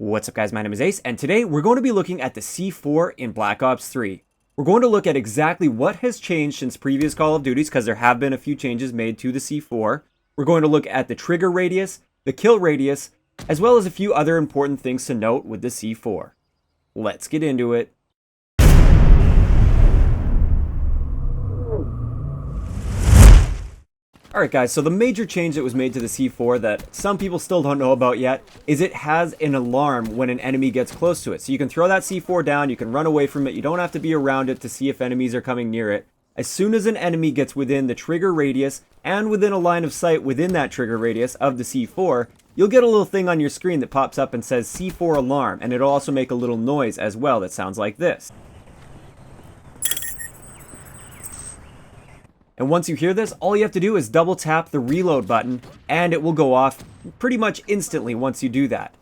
What's up guys, my name is Ace, and today we're going to be looking at the C4 in Black Ops 3. We're going to look at exactly what has changed since previous Call of Duties, because there have been a few changes made to the C4. We're going to look at the trigger radius, the kill radius, as well as a few other important things to note with the C4. Let's get into it. Alright guys, so the major change that was made to the C4 that some people still don't know about yet is it has an alarm when an enemy gets close to it. So you can throw that C4 down, you can run away from it, you don't have to be around it to see if enemies are coming near it. As soon as an enemy gets within the trigger radius and within a line of sight within that trigger radius of the C4, you'll get a little thing on your screen that pops up and says C4 alarm, and it'll also make a little noise as well that sounds like this. And once you hear this, all you have to do is double tap the reload button and it will go off pretty much instantly once you do that.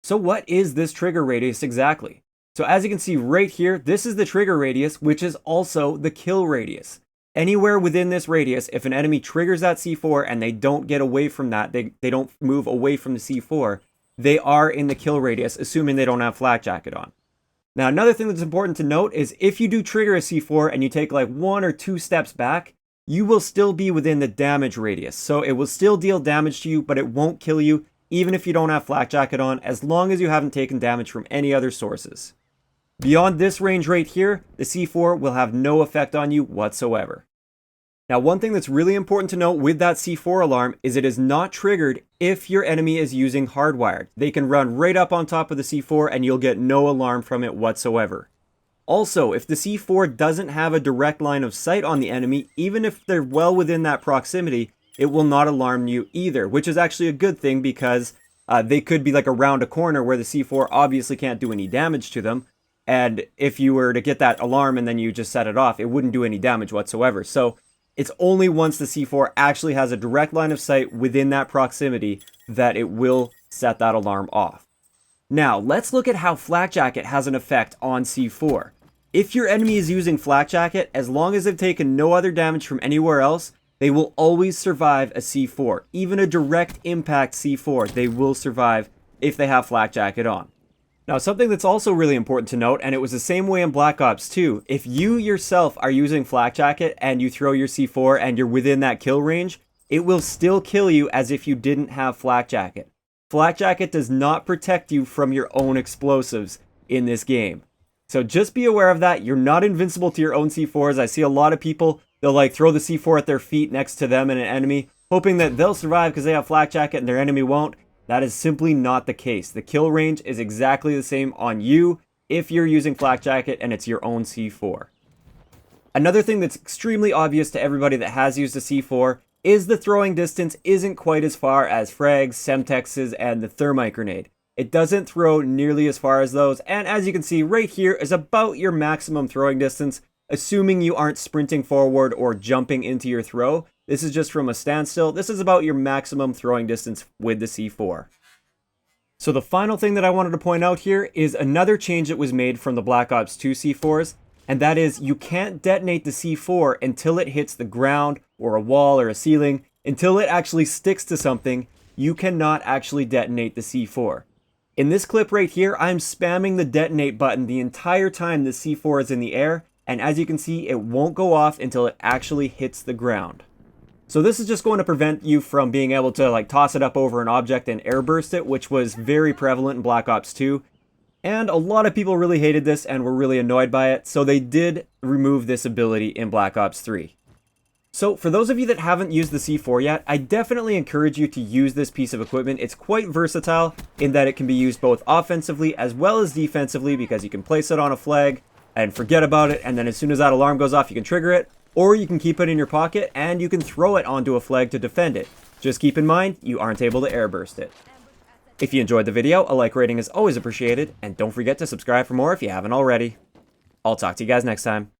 So what is this trigger radius exactly? So as you can see right here, this is the trigger radius, which is also the kill radius. Anywhere within this radius, if an enemy triggers that C4 and they don't get away from that, they don't move away from the C4, they are in the kill radius, assuming they don't have Flak Jacket on. Now another thing that's important to note is if you do trigger a C4 and you take like 1 or 2 steps back, you will still be within the damage radius. So it will still deal damage to you, but it won't kill you, even if you don't have Flak Jacket on, as long as you haven't taken damage from any other sources. Beyond this range right here, the C4 will have no effect on you whatsoever. Now one thing that's really important to note with that C4 alarm is it is not triggered if your enemy is using hardwired. They can run right up on top of the C4 and you'll get no alarm from it whatsoever. Also, if the C4 doesn't have a direct line of sight on the enemy, even if they're well within that proximity, it will not alarm you either, which is actually a good thing because they could be like around a corner where the C4 obviously can't do any damage to them. And if you were to get that alarm and then you just set it off, it wouldn't do any damage whatsoever. So it's only once the C4 actually has a direct line of sight within that proximity that it will set that alarm off. Now, let's look at how Flak Jacket has an effect on C4. If your enemy is using Flak Jacket, as long as they've taken no other damage from anywhere else, they will always survive a C4. Even a direct impact C4, they will survive if they have Flak Jacket on. Now, something that's also really important to note, and it was the same way in Black Ops 2, if you yourself are using Flak Jacket and you throw your C4 and you're within that kill range, it will still kill you as if you didn't have Flak Jacket. Flak Jacket does not protect you from your own explosives in this game. So just be aware of that. You're not invincible to your own C4s. I see a lot of people, they'll like throw the C4 at their feet next to them and an enemy, hoping that they'll survive because they have Flak Jacket and their enemy won't. That is simply not the case. The kill range is exactly the same on you if you're using Flak Jacket and it's your own C4. Another thing that's extremely obvious to everybody that has used a C4 is the throwing distance isn't quite as far as frags, semtexes, and the thermite grenade. It doesn't throw nearly as far as those, and as you can see right here is about your maximum throwing distance, assuming you aren't sprinting forward or jumping into your throw. This is just from a standstill. This is about your maximum throwing distance with the C4. So the final thing that I wanted to point out here is another change that was made from the Black Ops 2 C4s, and that is you can't detonate the C4 until it hits the ground or a wall or a ceiling. Until it actually sticks to something, you cannot actually detonate the C4. In this clip right here, I'm spamming the detonate button the entire time the C4 is in the air, and as you can see, it won't go off until it actually hits the ground. So this is just going to prevent you from being able to like toss it up over an object and airburst it, which was very prevalent in Black Ops 2. And a lot of people really hated this and were really annoyed by it, so they did remove this ability in Black Ops 3. So for those of you that haven't used the C4 yet, I definitely encourage you to use this piece of equipment. It's quite versatile in that it can be used both offensively as well as defensively, because you can place it on a flag and forget about it, and then as soon as that alarm goes off you can trigger it, or you can keep it in your pocket and you can throw it onto a flag to defend it. Just keep in mind, you aren't able to airburst it. If you enjoyed the video, a like rating is always appreciated, and don't forget to subscribe for more if you haven't already. I'll talk to you guys next time.